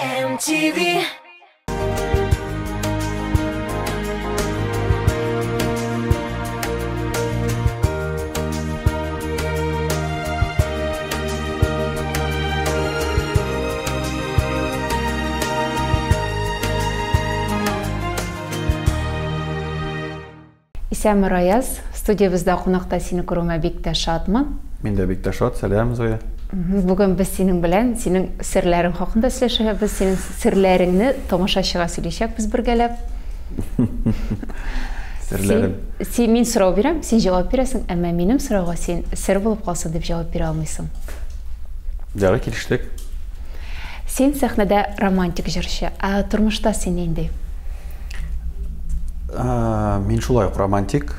MTV. Исәмір Аяз, студиябызда қонақта сені көруіме бик тә шатмын. Мен де бик тә шат, сәлем Зоя. Бүген біз сенің белән, сенің серләрің хакында сөйләшәбез, сенің серләреңне тамашачыга сөйләшәбез бергәләп. Серләрем. Мин сорау бирәм, син җавап бирәсең, әмма минем сорауга син сер булып калсын дип җавап бирә алмыйсың. Ярый, килештек. Син сәхнәдә романтик җырчы, ә тормышта син нинди? Мин шулай ук романтик.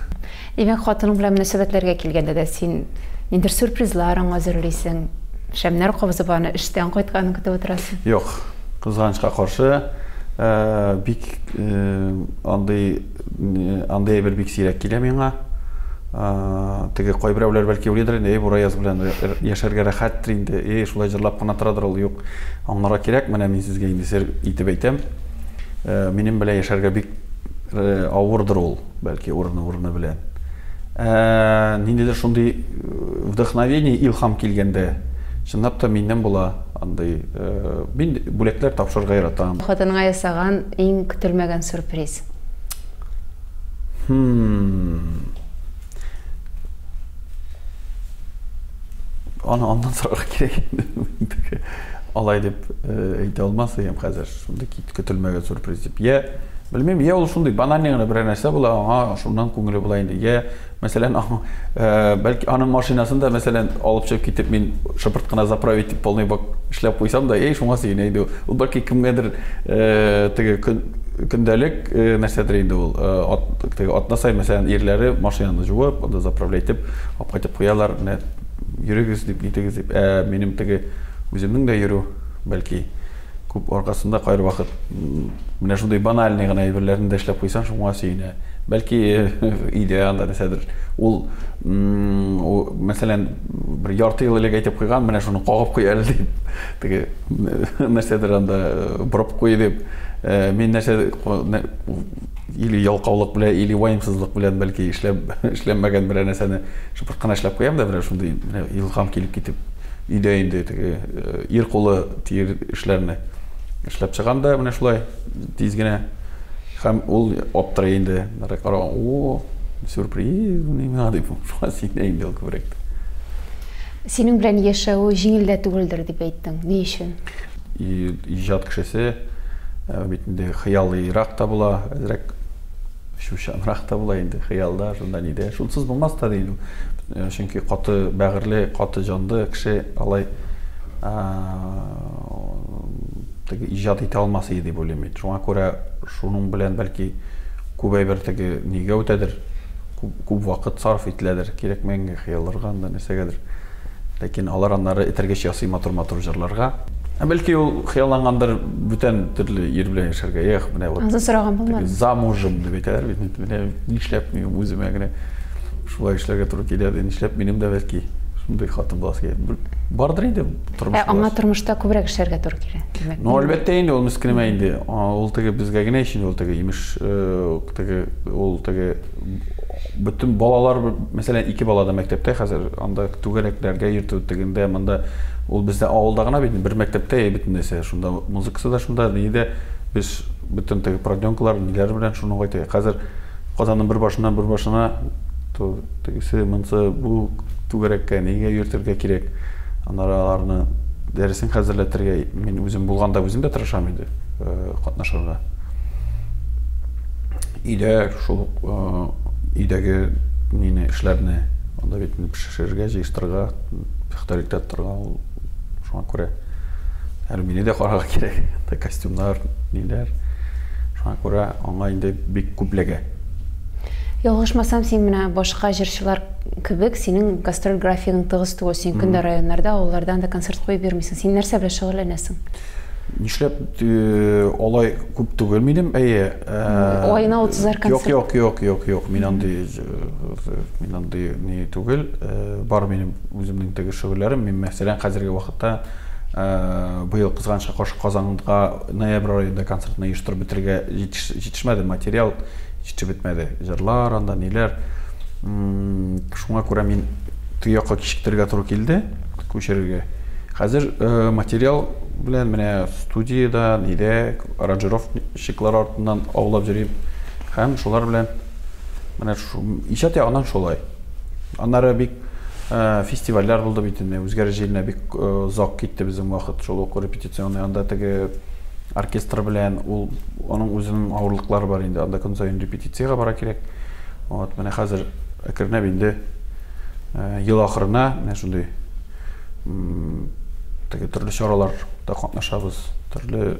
Демәк, хатының белән мөнәсәбәтләргә килгәндә дә син ниндер сюрпризлар әзерлисең, шәмнәр кабызып аны эштән кайтканын көтеп утырасың? Юк, кызганычка каршы, бик андай бер бик сирәк килә миңа. Теге кайберәүләр бәлки уйлыйдыр инде, бу Аяз белән яшәргә рәхәттер инде, шулай җырлап кына торадыр ул, юк. Аңларга кирәк, менә мин сезгә инде сер итеп әйтәм. Минем белән яшәргә бик авырдыр ул, бәлки урыны белән. Ниндидер шундый вдохновение, илһам килгәндә, чынлап та миннән була андай, мин бүләкләр тапшырырга яратам. Хатыныңа ясаган иң көтелмәгән сюрприз. Андан сорарга кирәк. Алай дип әйтә алмас идем хәзер, шундый көтелмәгән сюрприз дип. Белмим, ул шундый банальный гына бер нәрсә була, шуннан күңеле була инде. Мәсәлән, бәлки аның машинасын да мәсәлән алып чыгып китеп мин шыпырт кына заправить итеп полный бак эшләп куйсам да, шуңа сөйнә инде. Ул бәлки кемгәдер теге көндәлек нәрсәдер инде ул. Теге атнасай мәсәлән ирләре машинаны жуып, анда заправлять итеп, алып кайтып куялар, йөрегез дип, нитегез дип. Минем теге үземнең дә йөрү бәлки күп аркасында кайр вакыт менә шундый банальный гына әйберләрне дә эшләп куйсаң, шуңа сөйнә. Бәлки идеяда нәрсәдер. Ул мәсәлән бер ярты ел элек әйтеп куйган, менә шуны кагып куя әле дип, теге нәрсәдер анда борып куй дип, мин нәрсә или ялкаулык белән, или ваемсызлык белән бәлки эшләмәгән бер нәрсәне шыпырт кына эшләп куям да, менә шундый илһам килеп китеп, идея инде теге ир кулы тир эшләрне эшләп чыганда, менә шулай тиз генә һәм ул аптырый инде, сюрприз, нимә дип, шулай синә инде ул күбрәк. Синең белән яшәү җиңел дә түгелдер дип әйттең. Ни өчен? Иҗат кешесе бит инде хыялыйрак та була, әзрәк шушанрак та була инде хыялда, шунда нидә, шунсыз булмас та диде. Чөнки каты бәгырьле, каты җанлы кеше алай теге иҗат итә алмас иде дип уйлыйм. Шуңа күрә шуның белән бәлки күбәйбер теге нигә үтәдер, күп вакыт сарф ителәдер, кирәкмәгәнгә хыялларга да нәрсәгәдер. Ләкин алар аннары этәргә ясый матур җырларга. Бәлки ул хыяллангандыр бүтән төрле ир белән яшәргә. Менә вот. Аны сораган булмады. Замужем дип әйтәләр бит. Менә нишләп мин үземә генә шулай эшләргә туры килә, нишләп минем дә бәлки шундый хатын буласы бардыр инде тормышта. Аңа тормышта күбрәк эшләргә туры килә. Әлбәттә инде ул мискенемә инде. Ул теге безгә генә өчен ул теге имеш теге ул теге бөтен балалар, мәсәлән, 2 бала да мәктәптә хәзер, анда түгәрәкләргә йөртү тегендә, монда ул бездә авылда гына бит, бер мәктәптә бөтен нәрсә, шунда музыкасы да шунда, нидә без бөтен теге продюнкалар ниләр белән шуны әйтә. Хәзер Казанның бер башына тегесе монсы бу түгәрәккә нигә йөртергә кирәк. Аналарны дәресен хәзерләтергә мин үзем булганда үзем дә тырышам инде катнашырга. Идәге нине эшләрне анда бит пешерергә, җыештырырга, ихтарикта торырга, шуңа күрә мине дә карарга кирәк. Костюмнар, ниләр. Шуңа күрә аңа инде бик күпләгә. Ялгышмасам, син менә башка җырчылар кебек, синең гастроль графигың тыгыз түгел, син көндә районнарда, авылларда да концерт куеп йөрмисең. Син нәрсә белән шөгыльләнәсең? Нишләп алай күп түгел минем, Айына 30 концерт. Юк, мин андый ни түгел. Бар минем үземнең теге шөгыльләрем. Мин мәсәлән хәзерге вакытта быйыл кызганычка кош Казанга ноябрь айында концертын уюштуруп битирге жетишмеди, материал жетип битмеди, жырлар, анда нелер. Шуңа күрә мин тыгы якка кичиктерергә туры килде, күчерергә. Хәзер материал белән менә студияда, нидә, аранжировщиклар артыннан аулап йөрим. Һәм шулар белән менә шу иҗат ягыннан шулай. Аннары бик фестивальләр булды бит инде, үзгәреш җиренә бик зак китте безнең вакыт. Шул ук репетиционный анда теге оркестр белән ул аның үзенең авырлыклары бар инде. Анда көн саен репетициягә бара кирәк. Вот менә хәзер әкренләп инде ел ахырына менә шундый теге төрле чараларда катнашабыз, төрле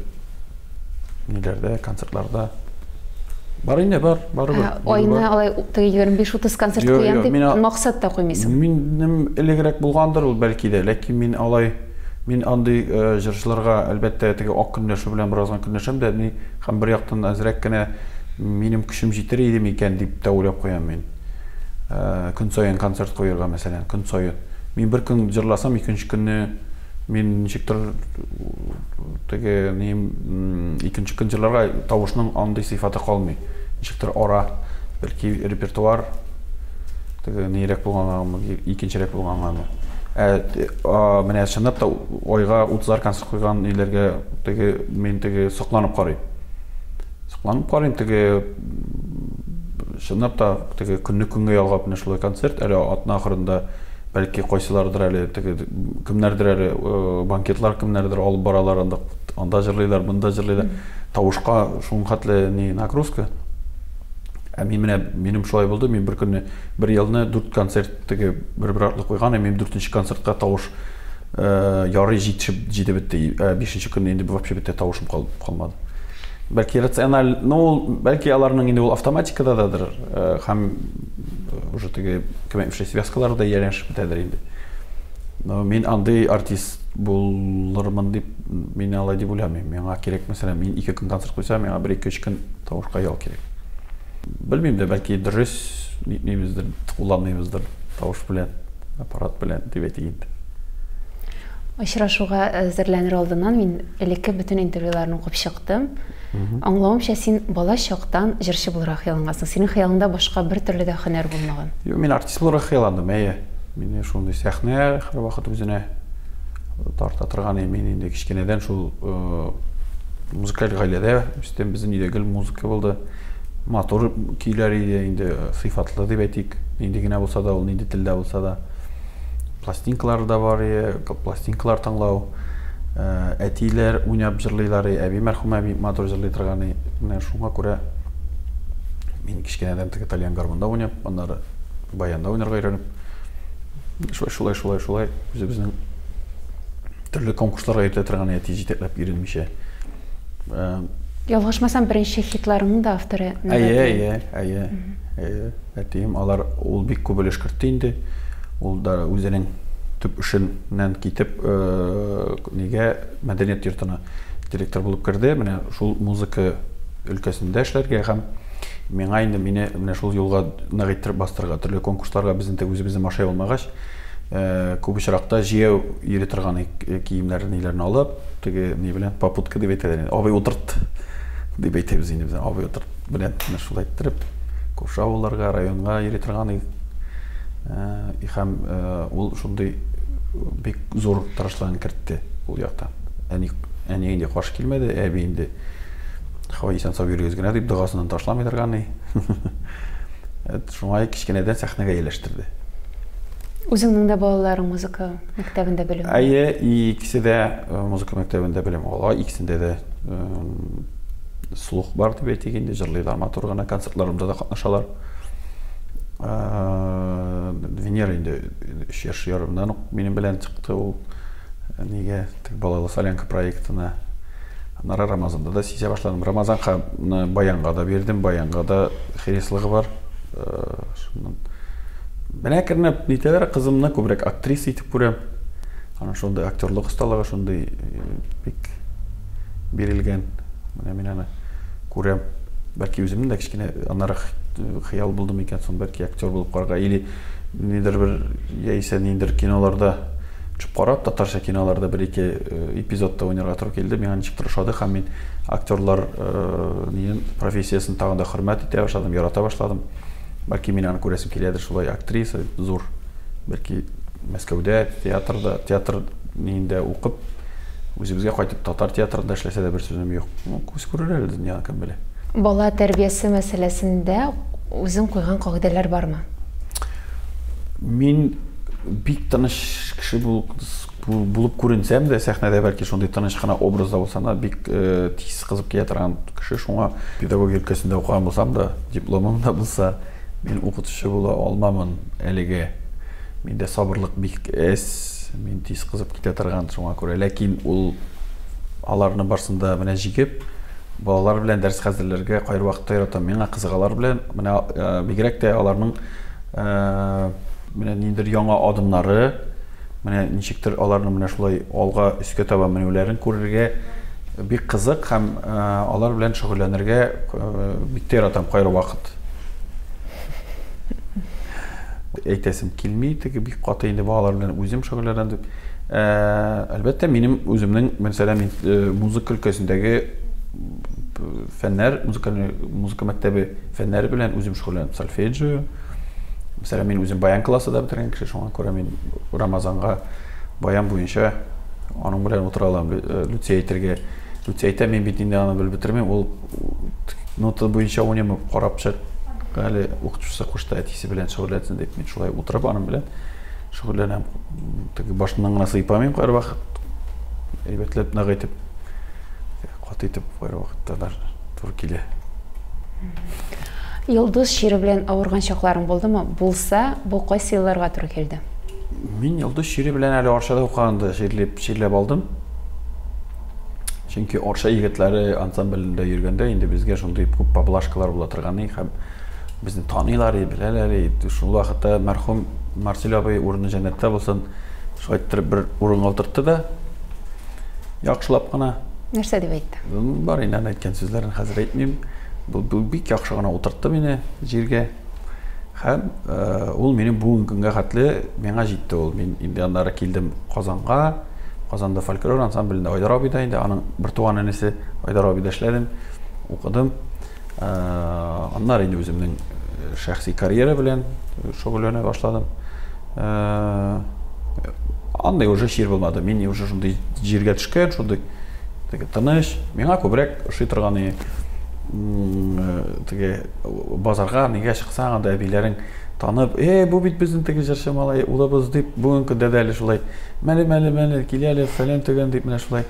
ниләрдә, концертларда. Бар инде, барыбер. Айына алай 25-30 концерт куям дип максат та куймыйсың. Минем элегрәк булгандыр ул бәлки дә, ләкин мин андый җырчыларга әлбәттә теге ак көнләшү белән бераздан көнләшәм дә, һәм бер яктан әзрәк кенә минем көчем җитер иде микән дип тә уйлап куям мин. Көн саен концерт куярга мәсәлән, көн саен. Мин бер көн җырласам, икенче көнне мин ничектер теге икенче көн җырларга тавышның андый сыйфаты калмый. Ничектер ара, бәлки репертуар теге нирәк булганга, икенчерәк булганга. Менә чынлап та айга 30 концерт куйган ниләргә теге мин теге сокланып карыйм. Сокланып карыйм теге чынлап та теге көнне ялгап менә шулай концерт, әле атна ахырында бәлки кайсылардыр әле теге кемнәрдер әле банкетлар кемнәрдер алып баралар, анда җырлыйлар, монда җырлыйлар. Тавышка шуң хәтле нагрузка. Минем шулай булды, мин бер көнне бер елны 4 концерт теге бер артлы куйган, мин 4нче концертка тавыш ярый җитеп бетте. 5нче көнне инде вообще бетте тавышым калмады. Бәлки рациональ, бәлки аларның инде ул автоматикададыр, һәм уже теге кемәмшә связкаларда ярәшеп бетәдер инде. Но мин андый артист булырмын дип мин алай дип уйламыйм. Миңа кирәк, мәсәлән, мин 2 көн концерт куйсам, миңа 1-2 көн тавышка ял кирәк. Белмим дә, бәлки дөрес нитмибездер, кулланмыйбыздыр тавыш белән, аппарат белән дип әйтик. Очрашуга әзерләнер алдыннан мин элекке бөтен интервьюларны укып чыктым. Аңлавымча, син бала чактан җырчы буларак хыяллангансың. Синең хыялыңда башка бер төрле дә һөнәр булмаган. Юк, мин артист буларак хыялландым, Мин шундый сәхнә һәр вакыт үзенә тарта торган, мин инде кичкенәдән шул музыкаль гаиләдә, үстем безнең өйдә гел музыка булды. Матур көйләр иде, инде сыйфатлы дип әйтик. Инде генә булса да, ул инде телдә булса да. Пластинкалар да бар, пластинкалар тыңлау. Әтиләр уйнап җырлыйлар, әби мәрхүм әби матур җырлый торган. Менә шуңа күрә мин кичкенәдән теге итальян гармонда уйнап, аннары баянда уйнарга өйрәнеп, шулай үзебезнең төрле конкурсларга йөртә торган әти җитәкләп йөренмичә. Ялгышмасам, беренче хитларының да авторы. Әтием, алар ул бик күп өлеш кертте инде. Ул да үзенең төп эшеннән китеп, нигә мәдәният йортына директор булып керде. Менә шул музыка өлкәсендә эшләргә һәм миңа инде менә шул юлга ныгыйтырып бастырга, төрле конкурсларга безнең үзебезнең машай булмагач, күп очракта җыяу йөри торган киемнәрне алып, теге ни белән попутка дип әйтәләр. Абый утырт дип әйтәбез инде без. Абый утырт белән шулай иттереп, күрше авылларга, районга йөри торган. Һәм ул шундый бик зур тырышлыгын кертте ул яктан. Әни инде каршы килмәде, әби инде хавайсан сабырыгыз генә дип дугасыннан ташламый торган. Шуңа кичкенәдән сәхнәгә еләштерде. Үзеңнең дә балаларың музыка мәктәбендә белем? Икесе дә музыка мәктәбендә белем ала, икесендә дә слух бар дип әйтик инде, җырлыйлар, матур гына концертларымда да катнашалар. Венера инде 3 яшь ярымнан ук минем белән чыкты ул нигә балалы солянка проектына. Аннары Рамазанда да сизә башладым. Рамазанга баянга да бердем, баянга да хирислыгы бар. Менә кернәп нитәләр, кызымны күбрәк актриса итеп күрәм. Ана шундый актерлык осталыгы шундый бик бирелгән. Менә мин аны күрәм. Бәлки үземнең дә кичкенә аннары хыял булдым икән, соң бәлки актер булып карарга или нидер бер яисә ниндер киноларда Чып карап, татарча киноларда бер-ике эпизодта уйнарга туры килде. Миңа ничектер ошады һәм мин актерлар профессиясын тагын да хөрмәт итә башладым, ярата башладым. Бәлки мин аны күрәсем киләдер, шулай актриса зур. Бәлки Мәскәүдә театр нинде укып, үзебезгә кайтып татар театрында эшләсә дә бер сүзем юк. Күз күрер әле дөнья кем белә. Бала тәрбиясе мәсьәләсендә үзең куйган кагыйдәләр бармы? Мин бик тыныч кеше булып күренсәм дә, сәхнәдә бәлки шундый тыныч кына образда булсам да, бик тиз кызып китә торган кеше, шуңа педагогия өлкәсендә укыган булсам да, дипломым да булса, мин укытучы була алмамын әлегә. Миндә сабырлык бик әз, мин тиз кызып китә торган, шуңа күрә. Ләкин ул аларны барсында менә җигеп, балалар белән дәрес хәзерләргә кайр вакытта яратам. Миңа кызыгалар белән, менә бигрәк тә аларның менә ниндидер яңа адымнары, менә ничектер аларны менә шулай алга үскә таба менүләрен күрергә бик кызык һәм алар белән шөгыльләнергә бик яратам кайр вакыт. Әйтәсем килми, теге бик каты инде балалар белән үзем шөгыльләнәм. Әлбәттә, минем үземнең, мәсәлән, музыка өлкәсендәге фәннәр, музыка мәктәбе фәннәре белән үзем шөгыльләнәм. Сольфеджио. Мәсәлән, мин үзем баян классында бетергән кеше, шуңа күрә мин Рамазанга баян буенча аның белән утыра алам, лицей әйтергә. Лицей әйтә, мин бит инде аны белеп бетермим, ул нота буенча уйнап карап чык. Әле укытучысы кушты, әтисе белән шөгыльләнсен дип, мин шулай утырып аның белән шөгыльләнәм. Теге башыннан гына сыйпамыйм кайр вакыт. Әйбәтләп ныгытып, каты итеп кайр вакытта туры килә. Йолдыз шире белән авырган чакларың булдымы? Булса, бу кайсы елларга туры килде? Мин Йолдыз шире белән әле Арчада укыганда ширләп алдым. Чөнки Арча егетләре ансамблендә йөргәндә инде безгә шундый күп поблажкалар була торган һәм безне таныйлар, беләләр. Шул вакытта мәрхүм Марсель абый урыны җәннәттә булсын, шайтыр бер урын алдыртты да, яхшылап кына. Нәрсә дип әйтте? Бар инде әйткән сүзләрен хәзер әйтмим. Бу бик яхшы гына утыртты мине җиргә. Һәм ул минем бүгенге көнгә хәтле миңа җитте ул. Мин инде аннары килдем Казанга. Казанда фольклор ансамблендә Айдар абыйда инде аның бер туган әнисе Айдар абыйда эшләдем, укыдым. Аннары инде үземнең шәхси карьера белән шөгыльләнә башладым. Андай уже шир булмады. Мин уже шундый җиргә төшкән, шундый тыныч. Миңа күбрәк ошый торганы теге базарга нигә чыксаң анда әбиләрең танып, бу бит безнең теге җырчы малай, улыбыз дип, бүгенге көндә дә шулай. Мәле киләле фәлән төгән дип менә шулай.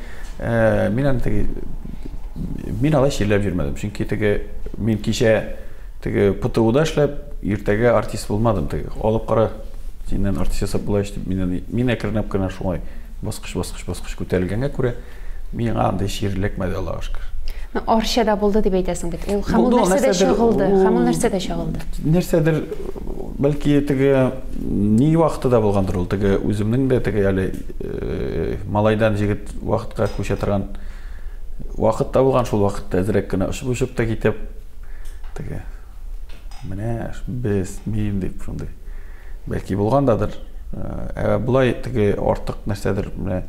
Мин алай ширләп йөрмәдем. Чөнки теге мин кичә теге ПТУда эшләп, иртәгә артист булмадым. Теге алып кара, синнән артист ясап була ич дип мин әкренләп кенә шулай баскыч күтәрелгәнгә күрә миңа андай ширләкмәде, Аллаһка шөкер. Арчада булды дип әйтәсең бит. Ул һәм нәрсәдә чагылды. Нәрсәдер бәлки теге ни вакытында булгандыр ул. Теге үземнең дә теге әле малайдан җигет вакытка күчә торган вакытта булган, шул вакытта әзрәк кенә ошып та китеп теге менә без мин дип шундый бәлки булгандадыр. Булай теге артык нәрсәдер менә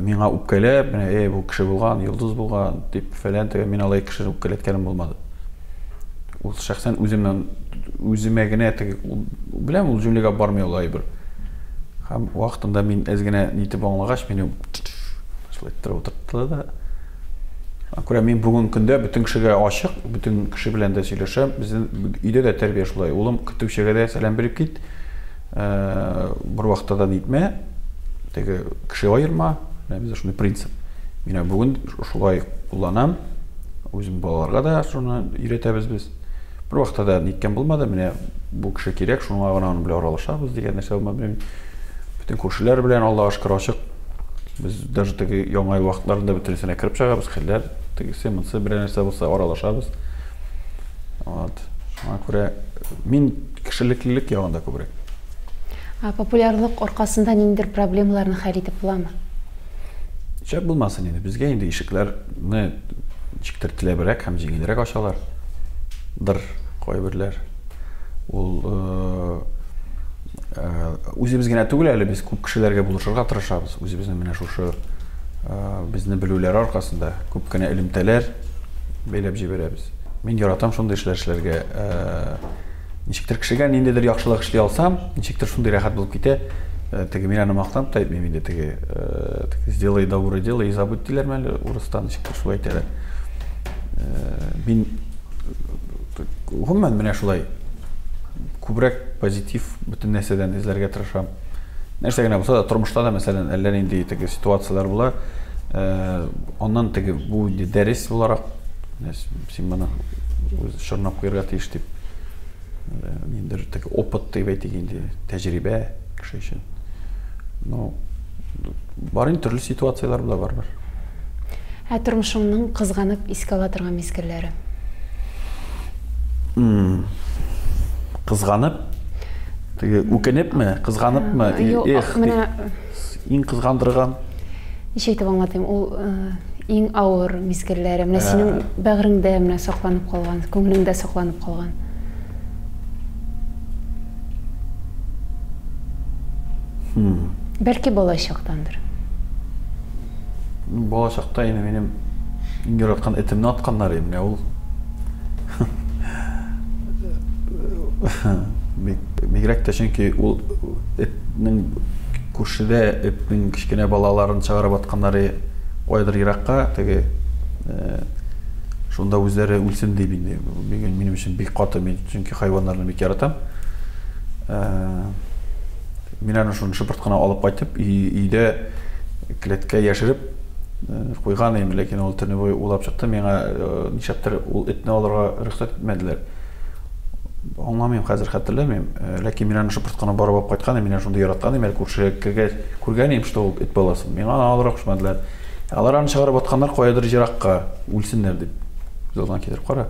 миңа үпкәләп, менә бу кеше булган, йолдыз булган дип фәлән теге мин алай кеше үпкәләткәнем булмады. Ул шәхсән үземә генә теге беләм, ул җүнлегә бармый ул әйбер. Һәм вакытында мин әз генә нитеп аңлагач, мине шулай торып утыртты да. Күрә мин бүген көндә бөтен кешегә ачык, бөтен кеше белән дә сөйләшәм. Безнең өйдә дә тәрбия шулай. Улым көтүчегә дә сәлам биреп кит. Бер вакытта да нитмә. Теге кеше аерма, бездә шундый принцип. Мин бүген шулай кулланам. Үзем балаларга да шуны өйрәтәбез без. Бер вакытта да ниткән булмады. Менә бу кеше кирәк, шуңа гына аның белән аралашабыз дигән нәрсә булмады. Бөтен күршеләр белән Аллаһка шөкер ачык. Без даже теге яңа вакытларында бөтенсенә кирип чыгабыз, хәлләр, тегесе монсы бер нәрсә булса аралашабыз. Шуңа күрә мин кешелеклелек ягында күбрәк. Популярлык аркасында ниндидер проблемаларны хәл итеп буламы? Шәп булмасын инде. Безгә инде ишекләрне ничектер тиләбрәк һәм җиңелрәк ачалар. Кайберләр. Ул үзебез генә түгел әле без күп кешеләргә булышырга тырышабыз. Үзебезнең менә шушы безне белүләр аркасында күп кенә элемтәләр бәйләп җибәрәбез. Мин яратам шундый эшләргә. Ничектер кешегә ниндидер яхшылык эшли алсам, ничектер шундый рәхәт булып китә. Теге мин аны мактап та әйтмим инде, теге сделай доброе дело и забудь диләр мәле урыстан, ничектер шулай әйтәләр. Мин гомумән менә шулай күбрәк позитив бөтен нәрсәдән эзләргә тырышам. Нәрсә генә булса да, тормышта да мәсәлән әллә нинди теге ситуациялар була. Аннан теге бу дәрес буларак, син моны шырнап куярга тиеш дип, ниндидер теге опыт дип әйтик инде, тәҗрибә кеше өчен. Ну, бар инде төрле ситуациялар була барбыр. Тормышыңның кызганып искә ала торган мизгелләре. Кызганып, теге үкенепме, кызганыпмы, иң кызгандырган. Ничә итеп аңлатыйм, ул иң авыр мизгелләре, менә синең бәгыреңдә менә сакланып калган, күңелеңдә сакланып калган. Бәлки балачактандыр. Балачакта инде минем иң яраткан этемне атканнар инде ул. Бигрәк тә чөнки ул этнең күршедә этнең кичкенә балаларын чыгарып атканнары кайдыр еракка, теге шунда үзләре үлсен дип инде. Минем өчен бик каты, мин чөнки хайваннарны бик яратам. Мин аны шуны шыпырткана алып кайтып, өйдә клеткә яшереп куйган идем, ләкин ул төне буе улап чыкты. Миңа ничектер ул этне алырга рөхсәт итмәделәр. Аңламыйм хәзер, хәтерләмим, ләкин мин аны шыпырткана барып алып кайткан, мин шунда яраткан идем, күршегә күргән идем, что ул эт баласын. Миңа алырга кушмадылар. Алар аны чыгарып атканнар каядыр еракка үлсеннәр дип. Зылдан китереп кара.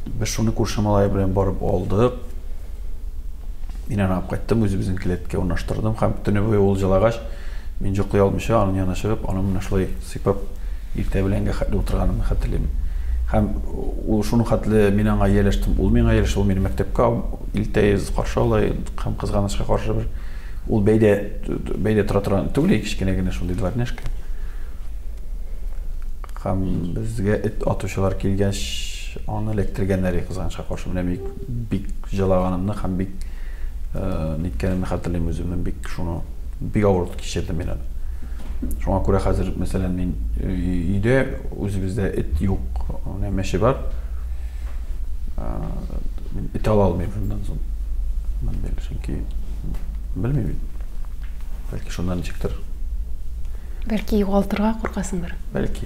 Без шуны күрше малай белән барып алдык. Мин аны алып кайттым, үзебезнең клеткә урнаштырдым һәм төне буе ул җылагач, мин җоклый алмыйча аның янына чыгып, аны менә шулай сыйпап иртә беләнгә хәтле утырганымны хәтерлим. Һәм ул шуны хәтле мин аңа ияләштем, ул миңа ияләште, ул мине мәктәпкә илтәйез каршы алай, һәм кызганычка каршы бер ул бәйдә тора торган түгел, кичкенә генә шундый дворняшка. Һәм безгә эт атучылар килгәч, аны электергәннәр кызганычка каршы, менә бик җылаганымны һәм бик ниткәнемне хәтерлим, үземнең бик шуны бик авыр кичердем мин аны. Шуңа күрә хәзер мәсәлән мин өйдә үзебездә эт юк, мәче бар. Мин эт ала алмыйм шундан соң. Мен чөнки белмим. Бәлки шундан ничектер. Бәлки югалтырга куркасыңдыр. Бәлки.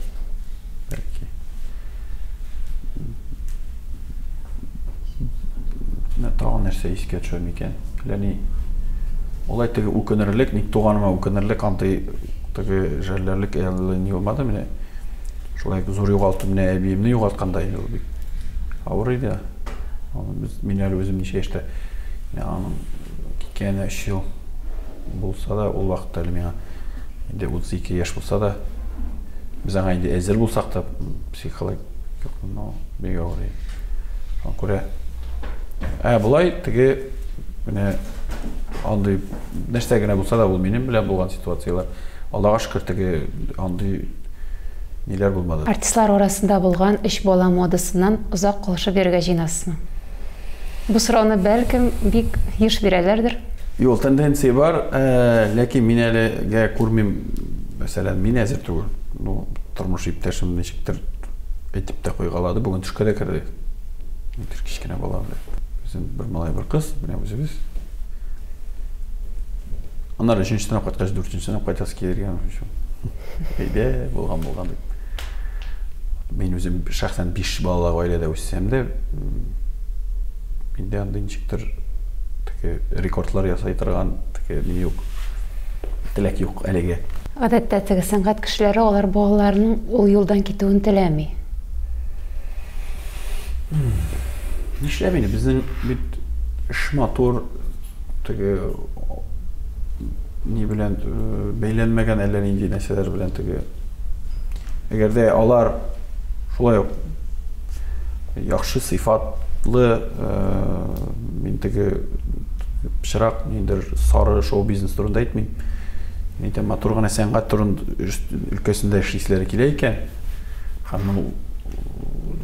Тагын нәрсә искә төшә микән? Ләни олай теге үкенерлек, ник туганыма үкенерлек, антый теге җәлләрлек әле ни булмады менә. Шулай зур югалтып менә әбиемне югалтканда инде ул бик авыр иде. Мин әле үзем ничә яшьтә, аның киткәне 3 ел булса да, ул вакытта әле миңа инде 32 яшь булса да, без аңа инде әзер булсак та психологик, бик авыр иде. Шуңа күрә булай теге менә андый нәрсә генә булса да, ул минем белән булган ситуациялар. Аллага шөкер, теге андый ниләр булмады. Артистлар арасында булган 3 бала модасыннан узак калышып йөрергә җыйнасызмы? Бу сорауны бәлкем бик еш бирәләрдер. Юк, тенденция бар, ләкин мин әлегә күрмим, мәсәлән, мин әзер түгел. Ну, тормыш иптәшем ничектер әйтеп тә куйгалады, бүген төшкә дә керде. Бер кичкенә бала белән. Безнең бер малай, бер кыз, менә үзебез. Аннары 3-нче сыйныф кайткач, 4-нче сыйныф кайтасы килгән өчен. Әйдә, булган дип. Мин үзем шәхсән 5 балалы гаиләдә үссәм дә, миндә андый ничектер теге рекордлар ясый торган теге ни юк. Теләк юк әлегә. Гадәттә теге сәнгать кешеләре алар балаларының ул юлдан китүен теләми. Нишләп инде безнең бит эш матур, теге ни белән бәйләнмәгән әллә нинди нәрсәләр белән теге. Әгәр дә алар шулай ук яхшы сыйфатлы, мин теге пычрак ниндер сары шоу бизнес турында әйтмим. Нидә матур гына сәнгать турында өлкәсендә эшләр килә икән. Һәм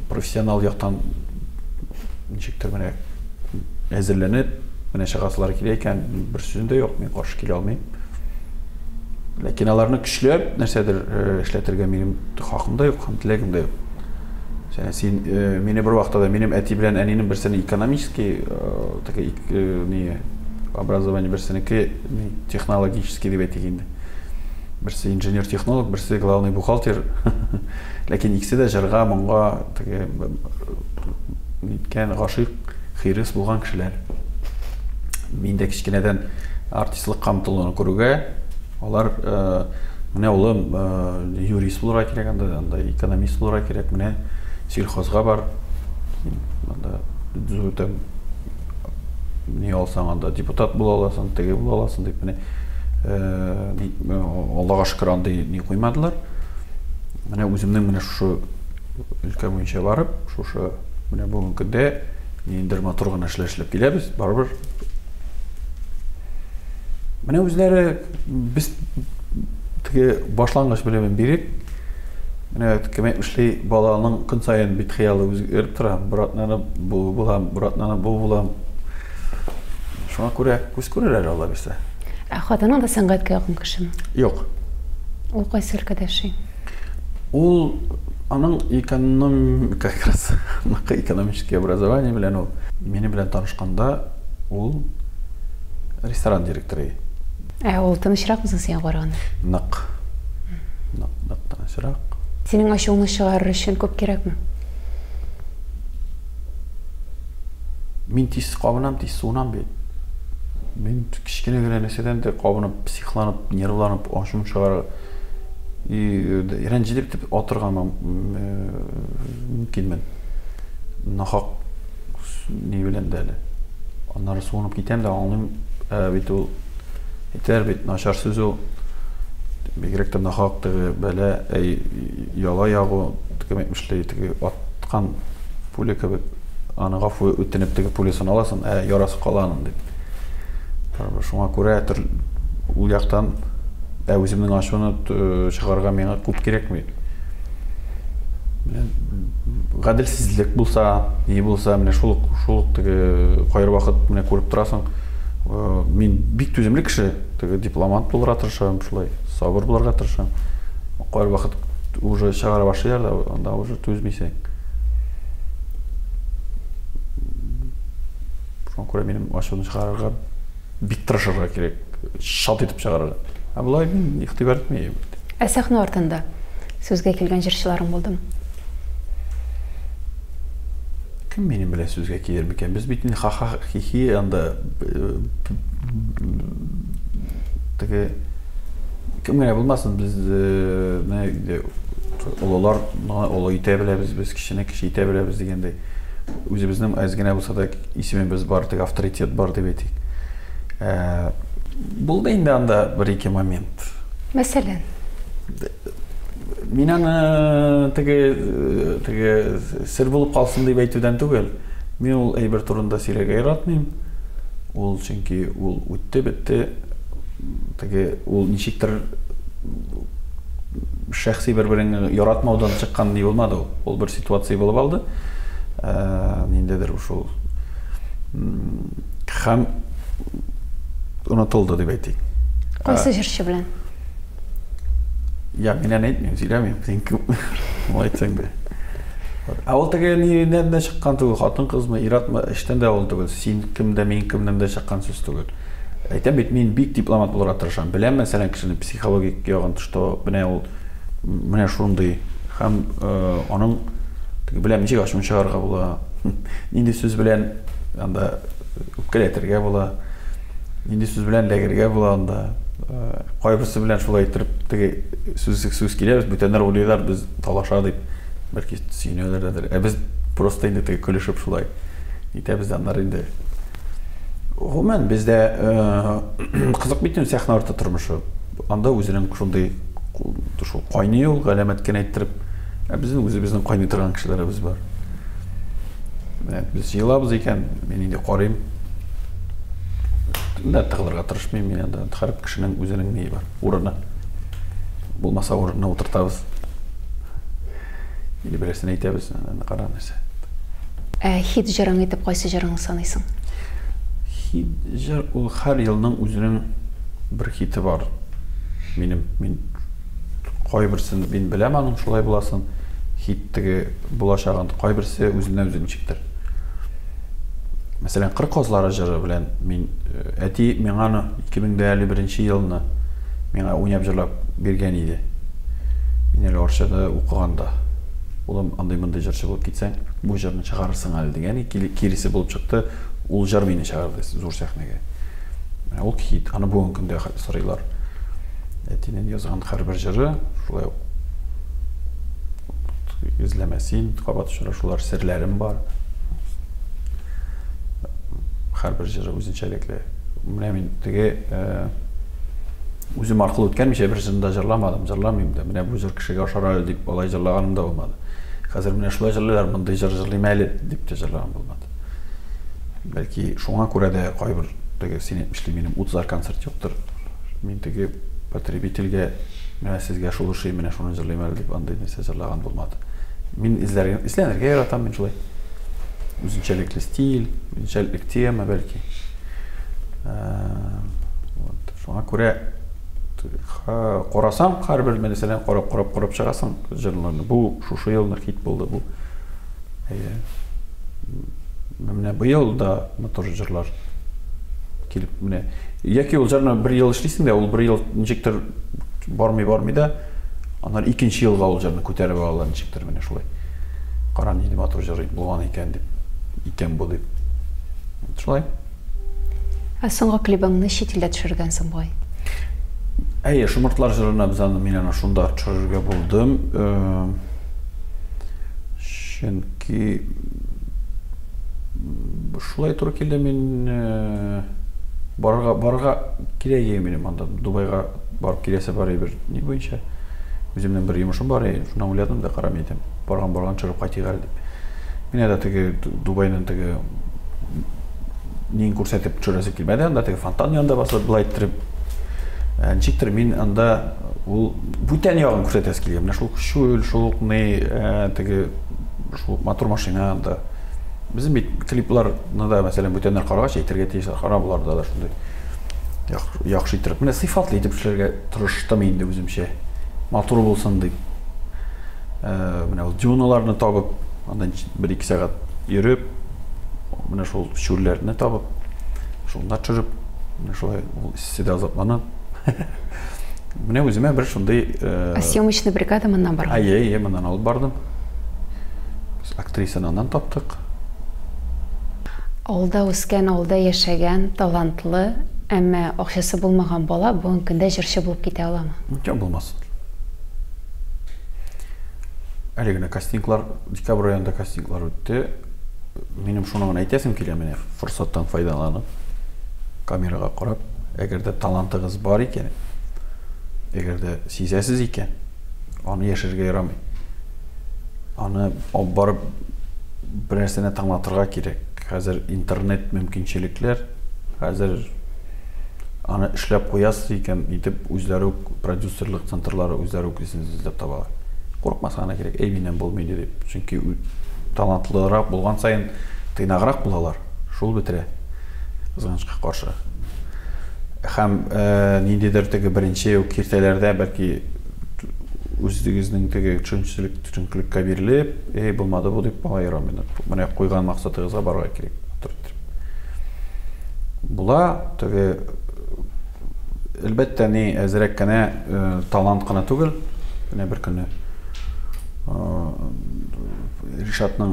профессионал яктан ничектер менә әзерләнеп, менә чыгасылар килә икән, бер сүзендә юк, мин каршы килә алмыйм. Ләкин аларны көчләп нәрсәдер эшләтергә минем хакымда юк, һәм теләгем дә юк. Син мине бер вакытта да минем әти белән әнинең берсенең экономический такой образование берсенеке технологический дип әйтик инде. Берсе инженер-технолог, берсе главный бухгалтер. Ләкин икесе дә җырга, моңга теге ниткән гашыйк, хирис булган кешеләр. Мин дә кичкенәдән артистлык камтылуын күрүгә, алар менә улым юрист булырга кирәк, анда экономист булырга кирәк, менә сельхозга бар. Анда дүзүтем не алсаң анда депутат була аласың, теге була аласың дип менә Аллага шөкер андай не куймадылар. Менә үземнең менә шушы өлкә буенча барып, шушы менә бүгенге көндә ниндер матур гына эшләп киләбез, барыбер. Менә үзләре без теге башлангыч белән бирик. Менә кем эшли баланың көн саен бит хыялы үзгәреп тора. Братнаны бу булам, братнаны бу булам. Шуңа күрә күз күрәләр Алла бирсә. Хатының да сәнгатькә якын кешеме? Юк. Ул кайсы өлкәдә эшли? Ул аның как раз экономическое образование белән ул мине белән танышканда ул ресторан директоры. Ул тынычрак мисың сиңа караганда? Нык тынычрак. Синең ачуыңны чыгарыр өчен күп кирәкме? Мин тиз кабынам, тиз суынам бит. Мин кичкенә генә нәрсәдән дә кабынып, психланып, нервланып, ачуым чыгарыр. Рәнҗидеп дип атырган мөмкинмен. Нахак ни белән дә әле. Аннары суынып китәм дә аңлыйм, бит ул әйтәр бит начар сүз ул. Бигрәк тә нахак теге бәлә, яла ягу теге эшләй, теге аткан пуля кебек. Аны гафу үтенеп теге пулясын аласың, ярасы каланың дип. Шуңа күрә ул яктан үземнең ачуны чыгарга миңа күп кирәкми. Гаделсезлек булса, ни булса, менә шул теге кайыр вакыт менә күреп торасың. Мин бик түземле кеше, теге дипломат булырга тырышам, шулай сабыр булырга тырышам. Кайыр вакыт уже чыгара башлыйлар да, анда уже түзмисең. Шуңа күрә минем ачуны чыгарырга бик тырышырга кирәк, шат итеп чыгарырга. Булай мин игътибар итмәйм. Сәхнә артында сүзгә килгән җырчыларың булдымы? Кем минем белән сүзгә килер микән? Без бит ха-ха хи-хи анда теге кемгә булмасын, без олылар олы итә беләбез, без кешене кеше итә беләбез дигәндәй. Үзебезнең аз гына булса да исемебез бар, теге авторитет бар дип әйтик. Булды инде анда бер-ике момент. Мәсәлән, Мин аны теге сер булып калсын дип әйтүдән түгел. Мин ул әйбер турында сөйләргә яратмыйм. Ул чөнки ул үтте, бетте. Теге ул ничектер шәхси бер-берен яратмаудан чыккан ни булмады ул. Ул бер ситуация булып алды. Ниндәдер ушул һәм унутылды дип әйтик. Кайсы җырчы белән? Я, мен әйтмим, сөйләмим, син кем әйтсәң дә. Ул теге нидән чыккан түгел, хатын кызмы, иратмы, эштән дә ул түгел. Син кемдә, мин кемнән дә чыккан сүз түгел. Әйтәм бит, мин бик дипломат булырга тырышам. Беләм, мәсәлән, кешенең психологик ягын, что менә шундый һәм аның теге беләм ничек ачуын чыгарга була. Нинди сүз белән анда үпкәләтергә була. Нинди сүз белән ләгергә була анда. Кайберсе белән шулай итеп теге сүз киләбез, бүтәннәр уйлыйлар, без талаша дип, бәлки сөенәләрдер. Без просто инде теге көлешеп шулай итәбез аннары инде. Гомумән бездә кызык бит сәхнә арты тормышы. Анда үзенең шундый шул кайный ул галәмәт кенә әйттереп, безнең үзебезнең кайный торган кешеләребез бар. Без елабыз икән, мин инде карыйм. да тығылырға тырышмаймын, мен енді қарап кішінің өзінің неї бар, орны. Болмаса орнына отыртабыз. Или бірерсін айтабыз, қара нәрсе. Хит жырың етіп қайсы жырыңды санайсың? Хит жыр, ол әр елінің өзінің бір хиті бар. Мен қой бірсін, мен білем аның шолай боласын, хиттігі болашағанды қой бірсе өзінен өзіншіктір. Мәселен, қыр қозлары жыры білен, мен әти мен аны 2051 жылына мен ойнап жырлап берген еді. Мен әлі орысшада оқығанда. Олым андай мындай жыршы болып кетсең, бұл жырны шығарырсың әлі деген, келесі болып шықты, ол жыр мені шығарды зор сәхнеге. Ол хит, аны бүгін күнде сұрайлар. Әтинен жазған қар бір жыры, шулай izləməsin, qabat şuraşular sirlərim var. Hər bir jırı özünçəliklə. Mən təgə özüm arqılı ötkənmişə bir jırında jırlamadım, jırlamayım da. Mənə bu jır kişiyə aşara deyib olay jırlağanım da olmadı. Қазір міне шулай жырлайлар, мындай жыр жырлайм әлі деп те жырлаған болмады. Бәлки шуңа күрә дә кайбер теге син әйтмешле минем 30 концерт юктыр. Мин теге потребительгә менә сезгә шул эши менә шуны жырлайм әле дип андай нәрсә жырлаган булмады. Мин изләргә яратам мин шулай. Үзенчәлекле стиль, үзенчәлекле тема бәлки. Вот шуңа күрә Қорасам, қарбір мәселен қорап шығасың жырларны. Бұл шушы елнер хит болды бұл. Міне бұйыл да тоже жырлар келіп, міне. Яки ол жырны бір ел ішлейсің де, ол бір ел нешектір бармай да, анар екінші елға ол жырны көтеріп алар нешектір міне шулай. Қара нейді матур жыр болған екен деп, екен бұл деп. Шулай. Соңғы клибіңні шетелде түсіргенсің бой? Әйе, шумыртлар жырына біз аны мен шунда түсірерге болдым. Шенки шулай туры келді мен барға керек еменем анда Дубайға барып келесі бар бір не бойынша. Өзімнің бір емішім бар, шуна ойладым да қарам етем. Барған жүріп қайтиғар деп. Мен әді тігі Дубайның тігі нейін көрсетіп жүресі келмеді, анда тігі фонтан янда басылып бұлай тұрып. Ничектір мен анда ол бүтән яғын көрсетес келген. Мына шул шөл, шулықны, тігі мотор машина анда. Біздің клипларны да, мәселен, бүтәнлер қарағаш, етерге тейсілер қара бұларда да шындай яқшы етіріп. Міне сыйфатлы етіп шілерге тұрыштым енді өзімше. Мотор болсын деп. Міне ол дюналарны табып, бір-екі сағат еріп, міне шул шөллеріні табып, шулында жүріп, міне шулай сиде азапланып. Міне өзіме бір шындай... Съемочный бригада мұнан барған? Әйе, мұнан алып бардым. Актрисаны анан таптық. Олда өскен, олда яшәгән, талантлы, әмі ақшасы болмаған бала бүгін күнде жүрші болып кете ала ма? Жоқ болмасын. Әлегіне кастинглар, декабр айында кастинглар өтті. Менің шуңын айтасым келе, мене фұрсаттан файдаланып, камераға қарап, егерде талантығыз бар екен, егерде сезесіз екен, оны ешерге ярамай. Оны барып бір нәрсені таңлатырға керек. Қазір интернет мүмкіншіліктер, қазір аны ішлеп қоясыз екен, етіп өздері продюсерлік центрлары өздері өкесіңіз іздеп табалар. Қорықмасына керек, менен болмайды деп. Чүнки талантлырақ болған сайын тыйнағырақ болалар. Шул бітіре. Қызғанышқа қаршы. Хәм ниндейдер теге бірінші кертелерде бәлки өздігіздің теге түшінкілікке беріліп, болмады бұл деп бала ерамын. Міне қойған мақсатығызға барға керек. Бұла теге әлбәттә не әзірек кәне талант қана түгіл. Бір күні Ришатның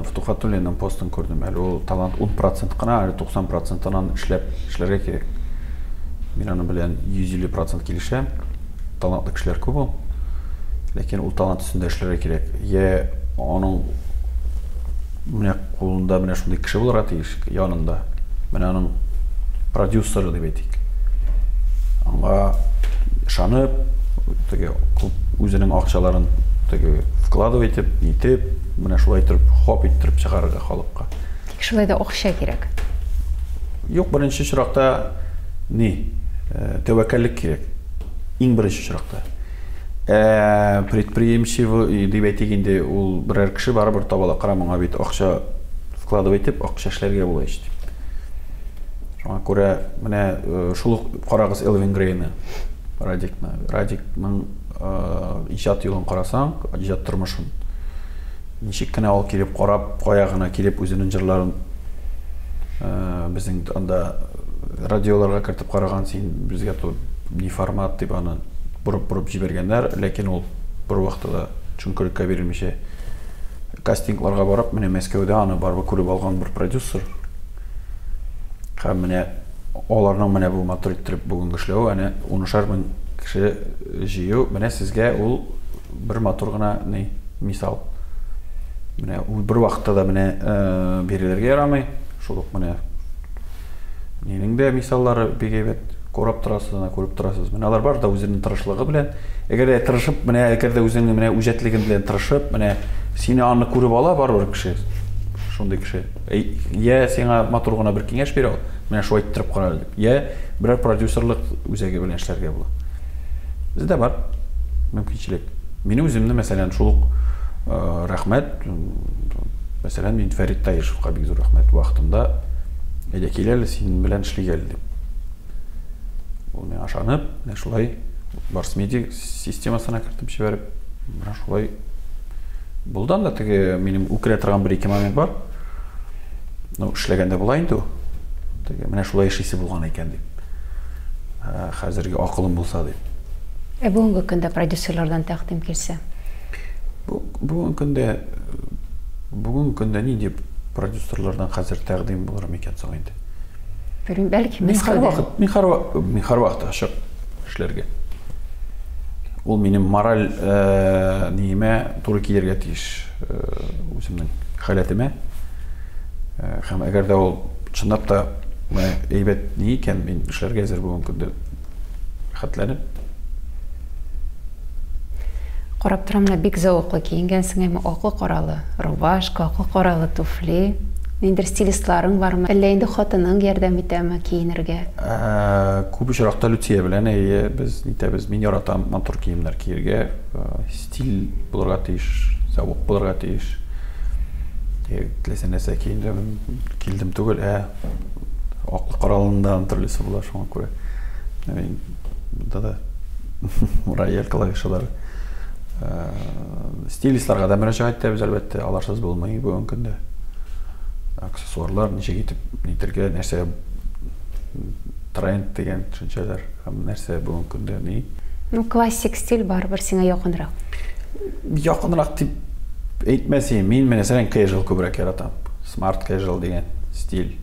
Футухатуллинның постын көрдім. Әлі ол талант 10% қана, әлі 90%-ынан ішлерге керек. Мен аны білен 150% келішем. Талантлы кішілер көп ол. Лекен ол талант үстінде ішлерге керек. Оның міне қолында міне шындай кіші болар атыйш, янында. Міне оның продюсері деп етейік. Анға шанып, өзінің ақшаларын вкладывай етіп, нетіп, міне шулай тұрып, хоп еттіріп шығарыға халыққа. Шулай да оқша керек. Юк, беренче чиракта ни? Тәвәккәллек кирәк. Иң беренче чиракта. Предприимчивый дип әйтгәндә ул берәр кеше барыбер табала, кара моңа бит акча вкладывать итеп, акча эшләргә була ич. Шуңа күрә менә шул карагыз Элвин Грейны, Радикның иҗат юлын карасаң, иҗат тормышын. Ничек кенә ул килеп карап, кая гына килеп үзенең җырларын безнең анда радиоларга кертеп караган, син безгә ни формат дип аны бурып җибәргәннәр, ләкин ул бер вакытта чөнкелеккә бирелмичә кастингларга барып, менә Мәскәүдә аны барып күреп алган бер продюсер. Һәм менә аларның менә бу матур иттереп бүген эшләү, әнә 10,000 мең кеше җыю, менә сезгә ул бер матур гына ни мисал. Менә ул бер вакытта да менә бирелергә ярамый. Шул ук менә нинең дә мисаллары бик әйбәт. Көріп тұрасыз. Менә алар бар да үзенең тырышлыгы белән. Әгәр дә тырышып, менә әгәр дә үзенең менә үҗәтлеген белән тырышып, менә сине аны күреп ала барбыр кеше. Шундый кеше. Я сиңа матур гына бер киңәш бирә ул. Менә шулай иттереп кара дип. Я берәр продюсерлык үзәге белән эшләргә була. Бездә бар мөмкинчелек. Мине үземне мәсәлән шул ук рәхмәт. Мәсәлән, мин Фәрит Таишевка бик зур рәхмәт вакытында әйдә киләле син белән эшлигәл дип. Ул мен ашанып, менә шулай Барс Медиа системасына кертеп җибәреп, менә шулай булдан да теге минем үкерә торган бер-ике момент бар. Ну, эшләгәндә була инде ул. Теге менә шулай эшлисе булган икән дип. Хәзерге акылым булса дип. Бүгенге көндә продюсерлардан тәкъдим килсә. Бүгенге көндә ни дип продюсерлардан хәзер тәкъдим булыр микән соң инде. Бәлки Мин һәр вакыт ашык эшләргә. Ул минем мораль ниемә туры килергә тиеш үземнең халәтемә. Һәм әгәр дә ул чынлап та әйбәт ни икән, мин эшләргә әзер бүгенге көндә хәтләнеп. Карап торам, менә бик зәвыклы киенгәнсең, әмма аклы каралы рубашка, аклы каралы туфли. Ниндер стилистларың бармы? Әллә инде хатының ярдәм итәме киенергә? Күп очракта Люция белән без нитәбез, мин яратам матур киемнәр киергә, стиль булырга тиеш, зәвык булырга тиеш. Теләсә нәрсә килдем түгел, аклы каралындан төрлесе була шуңа күрә. Монда да рояль клавишалары. Стилистларга да мөрәҗәгать итәбез әлбәттә, аларсыз булмый бүгенге көндә. Аксессуарлар ничек итеп нитергә, нәрсә тренд дигән төшенчәләр, һәм нәрсә бүгенге көндә ни? Ну, классик стиль барбыр сиңа якынрак. Якынрак дип әйтмәсәм, мин мәсәлән casual күбрәк яратам. Smart casual дигән стиль.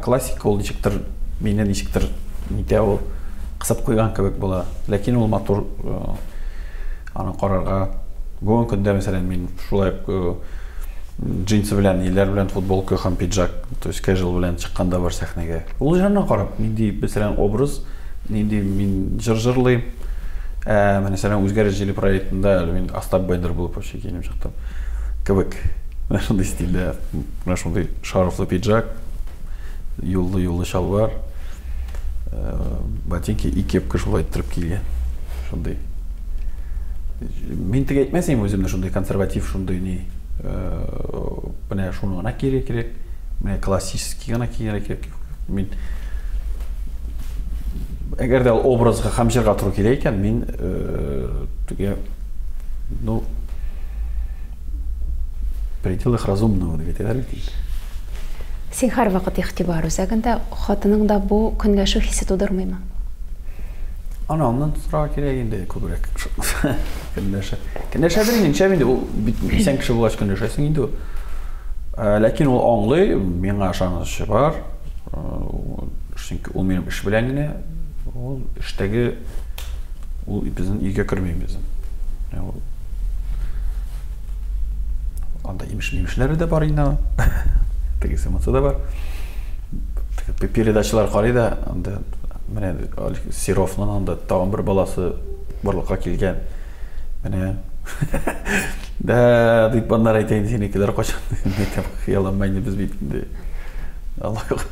Классик ул ничектер, мине ничектер нитә ул кысып куйган кебек була. Ләкин ул матур аны карарга бүгенге көндә мәсәлән мин шулай джинсы белән, ниләр белән футболка һәм пиджак, то есть casual белән чыкканда бар сәхнәгә. Ул җаннан карап, нинди мәсәлән образ, нинди мин җырлыйм. Мәсәлән үзгәреш җиле проектында мин Остап Бендер булып киенеп чыктым. Кебек. Менә шундый стильдә, менә шундый шарфлы пиджак, юллы шалбар, ботинки и кепка шулай иттереп килгән. Шундый. Мин теге әйтмәсәм үземне шундый консерватив, шундый ни менә шуны гына кирәк, менә классический гына кирәк. Мин әгәр дә образга һәм җырга туры килә икән, мин теге ну пределах разумного дип әйтәләр. Син һәр вакыт игътибар үзәгендә, хатының да бу көнләшү хисе тудырмыймы? Анамнан сорарга кирәк инде күбрәк. Көнләшәбез инде ул сен кеше булгач көнләшәсең инде. Ләкин ул аңлый, миңа ышанышы бар. Чөнки ул минем эш белән генә, ул эштәге ул безнең өйгә кермәйбез. Анда имешләре дә бар инде. Тегесе монсы да бар. Передачалар карый да, анда менә Серовның анда тагын бер баласы барлыкка килгән. Менә да дип баннар әйтәйин синекеләр качан дип хыялланмый без бит инде. Аллаһ.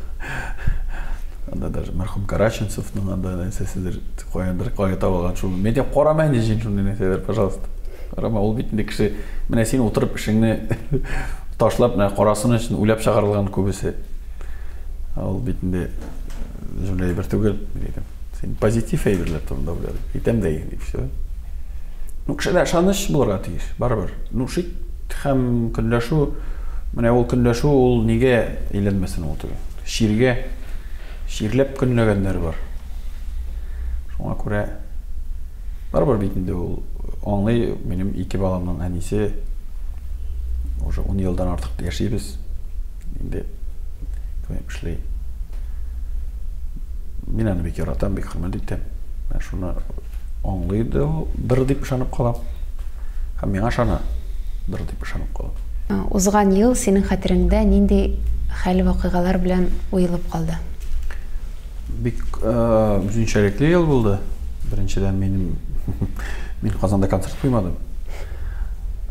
анда даже мәрхүм Караченцевның анда нәрсәседер куяндыр, кайта алган шул. Мен дип карамайын дижин шундый нәрсәләр, пожалуйста. Карама, ул бит инде кеше, менә син утырып эшеңне ташлап, менә карасын өчен уйлап чыгарылган күбесе. Ул бит инде җүләй бер түгел, дидем. Син позитив әйберләр турында уйлады. Итәм дә дип все. Ну, кешеләр ышаныч булырга тиеш, барыбер. Ну, шик һәм көнләшү, менә ул көнләшү ул нигә әйләнмәсен ул түгел. Ширгә ширләп көнләгәннәр бар. Шуңа күрә барыбер бит инде ул аңлый, минем ике баламның әнисе уже 10 елдан артык яшибез. Инде кем эшләй. Мин аны бик яратам, бик хөрмәт итәм. Мен шуны аңлый да бер дип ышанып калам. Һәм миңа ышана бер дип ышанып калам. Узган ел синең хәтереңдә нинди хәл вакыйгалар белән уелып калды? Бик үзенчәлекле ел булды. Беренчедән мин Казанда концерт куймадым.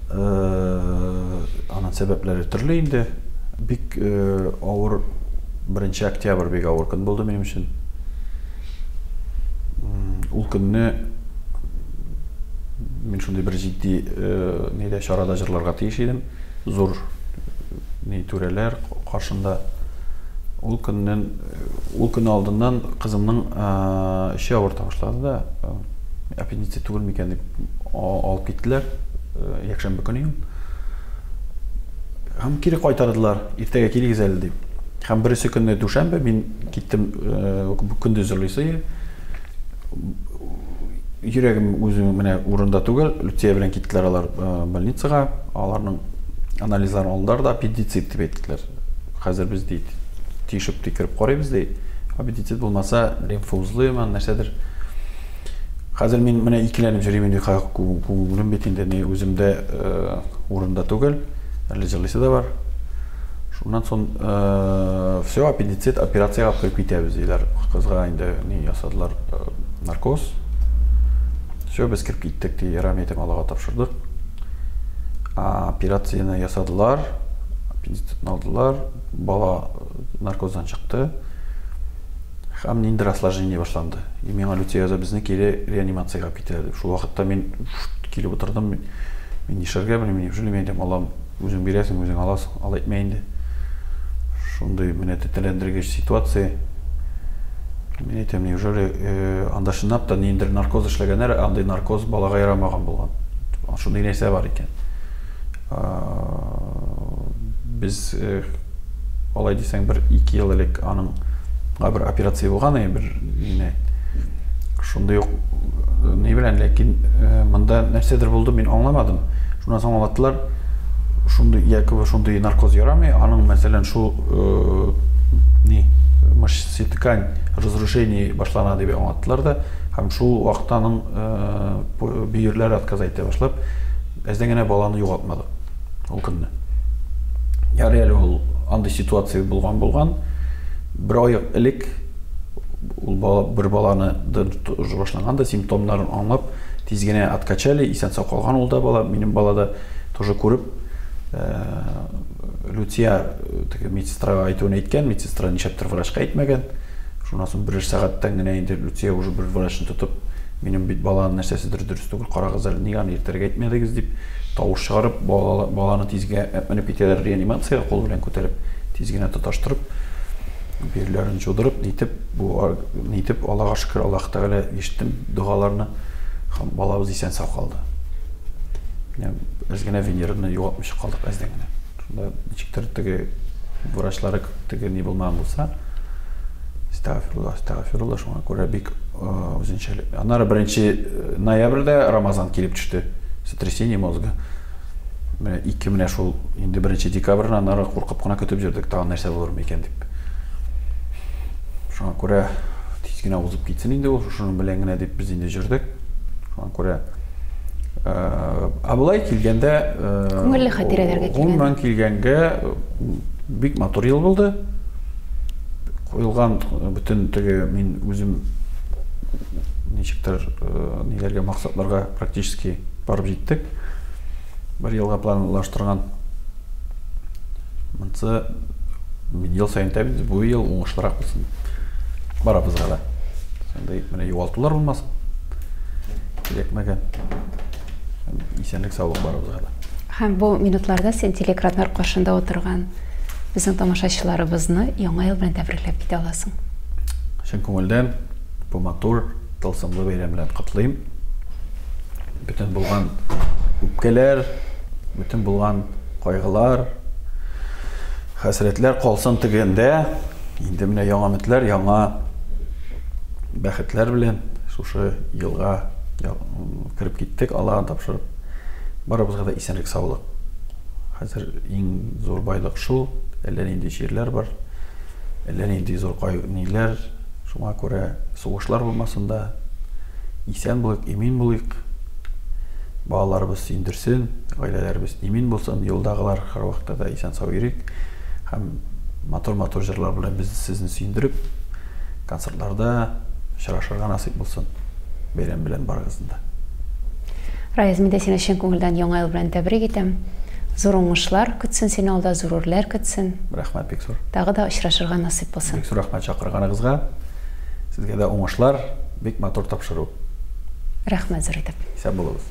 Аның сәбәпләре төрле инде. Бик авыр 1 октябрь бик авыр көн булды минем өчен. Ул көнне мин шундый бер җитди нидә чарада җырларга тиеш идем. Зур түрәләр каршында. Ул көн алдыннан кызымның эше авырта башлады да, аппендицит түгел микән дип алып киттеләр, якшәмбе көне. Һәм кире кайтардылар, иртәгә килегез әле дип. Һәм берсе көнне дүшәмбе мин киттем, көндез җырлыйсы. Йөрәгем үзем менә урында түгел, Люция белән киттеләр алар больницага, аларның анализларын алдылар да аппендицит дип әйттеләр. Хәзер без дит тишеп тикереп карыйбыз ди. Аппендицит булмаса, лимфоузлы мен нәрсәдер. Хәзер мин менә икеләнеп җөрим инде, күңелем бит инде үземдә урында түгел, әле җырлыйсы да бар. Шуннан соң все, аппендицит операциягә куеп китәбез диләр. Кызга инде ни ясадылар, наркоз. Все, без кирип киттек ди, ярам Аллага тапшырдык. Операцияны ясадылар, аппендицитны алдылар, бала наркоздан чыкты. Һәм ниндидер осложнение башланды. И миңа Люция безне кире реанимациягә китерде. Шул вакытта мин килеп утырдым, мин нишәргә белмим, җүлемәйдем, Аллам үзең бирәсең, үзең аласың, ал әйтмә инде. Шундый менә тетрәндергеч ситуация. Мин әйтәм, неужели анда шынап та ниндидер наркоз эшләгәннәр, андай наркоз балага ярамаган булган. Шундый нәрсә бар икән. Без алай дисәң бер 2 ел элек аның бер операция булган, бер мине шундый ук ни белән, ләкин монда нәрсәдер булды, мин аңламадым. Шуннан соң аңлаттылар, шундый наркоз ярамый, аның мәсәлән шул мышечная ткань разрушение башлана дип аңлаттылар да, һәм шул вакытта аның бөйрәләре отказ итә башлап, әздән генә баланы югалтмады ул көнне. Ярый әле ул андый ситуация булган. Бер ай элек ул бер баланы башланганда симптомнарын аңлап, тиз генә откачали, исән сау калган ул да бала, минем балада тоже күреп, Люция медсестрага әйтүен әйткән, медсестра ничәптер врачка әйтмәгән. Шуннан соң 1 сәгатьтән генә инде Люция уже бер врачны тотып, минем бит баланың нәрсәседер дөрес түгел, карагыз әле, нигә аны иртәргә әйтмәдегез дип тавыш чыгарып, баланы тизгә менеп китәләр реанимациягә, кул белән күтәреп, тиз генә тоташтырып, бирләрен җудырып, нитеп Аллага шөкер, Аллаһ Тәгалә ишеттем дугаларны, һәм балабыз исән сау калды. Без генә Венераны югалтмыйча калдык әздән генә. Шунда ничектер теге врачлары теге ни булмаган булса, Estağfurullah, шуңа күрә бик үзенчәлек. Аннары 1 ноябрьдә Рамазан килеп төште. Сотрясение мозга. Менә 2 менә шул инде 1 декабрьнән аннары куркып кына көтеп җөрдек, тагын нәрсә булырмы икән дип. Шуңа күрә тиз генә узып китсен инде ул, шуның белән генә дип без инде җөрдек. Шуңа күрә Абылай килгәндә, күңелле хатирәләргә килгәнгә бик матур ел булды. Куелган бүтән теге мин үзем ничектер ниләргә максатларга практически барып җиттек. Бер елга планлаштырган. Монсы мин ел сайын тәбез, бу ел уңышлырак булсын. барабызга да. Сондай менә югалтулар булмасын. Кирәкмәгән. Исәнлек саулык барабызга да. Һәм бу минутларда сен телекраннар каршында отырган безнең тамашачыларыбызны яңа ел белән тәбрикләп китә аласың. Чын күңелдән бу матур, тылсымлы бәйрәм белән котлыйм. Бүтән булган үпкәләр, бүтән булган кайгылар, хәсрәтләр калсын тегендә. Инде менә яңа өметләр, яңа бәхетләр белән шушы елга кирип киттек, Аллага тапшырып. Барыбызга да исәнлек саулык. Хәзер иң зур байлык шул, әллә нинди җирләр бар, әллә нинди зур кайгылар, шуңа күрә сугышлар булмасын да, исән булыйк, имин булыйк. Балаларыбыз сөендерсен, гаиләләребез имин булсын, юлдагылар һәр вакытта да исән сау йөрик. Һәм матур җырлар белән без сезне сөендереп, концертларда очрашырга насыйп булсын. Бәйрәм белән барыгызны да. Раяз, мин дә сине чын күңелдән яңа ел белән тәбрик итәм. Зур уңышлар көтсен сине алда, зур үрләр көтсен. Рәхмәт, бик зур. Тагы да очрашырга насыйп булсын. Бик зур рәхмәт чакырганыгызга. Сезгә дә уңышлар, бик матур тапшыру. Рәхмәт зур итеп. Исән булыгыз.